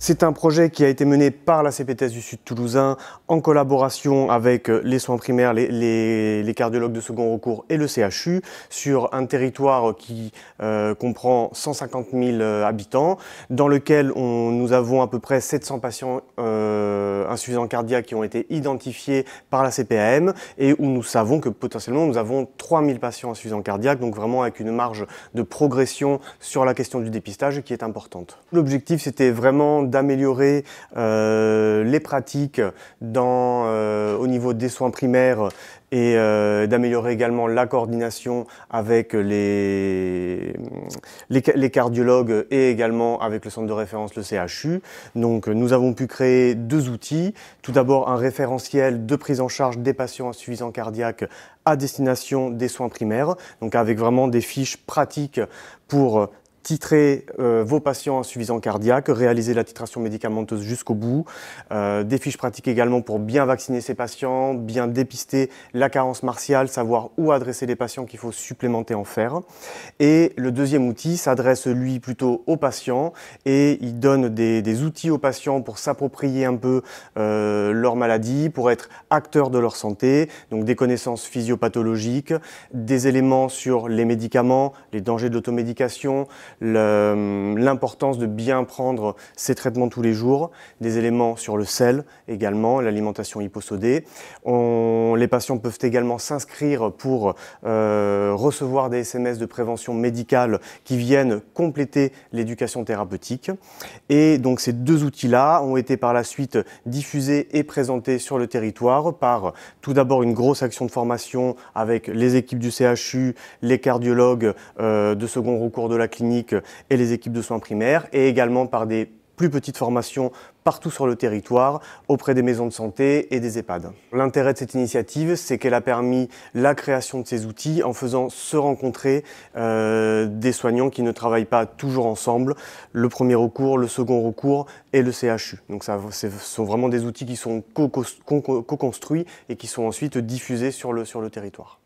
C'est un projet qui a été mené par la CPTS du Sud Toulousain en collaboration avec les soins primaires, les cardiologues de second recours et le CHU sur un territoire qui comprend 150 000 habitants, dans lequel nous avons à peu près 700 patients insuffisants cardiaques qui ont été identifiés par la CPAM et où nous savons que potentiellement nous avons 3000 patients insuffisants cardiaques, donc vraiment avec une marge de progression sur la question du dépistage qui est importante. L'objectif, c'était vraiment d'améliorer les pratiques au niveau des soins primaires et d'améliorer également la coordination avec les cardiologues et également avec le centre de référence, le CHU. Donc nous avons pu créer deux outils. Tout d'abord un référentiel de prise en charge des patients insuffisants cardiaques à destination des soins primaires, donc avec vraiment des fiches pratiques pour titrer vos patients insuffisants cardiaques, réaliser la titration médicamenteuse jusqu'au bout, des fiches pratiques également pour bien vacciner ces patients, bien dépister la carence martiale, savoir où adresser les patients qu'il faut supplémenter en fer. Et le deuxième outil s'adresse lui plutôt aux patients et il donne des outils aux patients pour s'approprier un peu leur maladie, pour être acteurs de leur santé, donc des connaissances physiopathologiques, des éléments sur les médicaments, les dangers de l'automédication, l'importance de bien prendre ces traitements tous les jours, des éléments sur le sel également, l'alimentation hyposodée. Les patients peuvent également s'inscrire pour recevoir des SMS de prévention médicale qui viennent compléter l'éducation thérapeutique. Et donc ces deux outils-là ont été par la suite diffusés et présentés sur le territoire par tout d'abord une grosse action de formation avec les équipes du CHU, les cardiologues de second recours de la clinique et les équipes de soins primaires, et également par des plus petites formations partout sur le territoire, auprès des maisons de santé et des EHPAD. L'intérêt de cette initiative, c'est qu'elle a permis la création de ces outils en faisant se rencontrer des soignants qui ne travaillent pas toujours ensemble, le premier recours, le second recours et le CHU. Donc ce sont vraiment des outils qui sont co-construits et qui sont ensuite diffusés sur le territoire.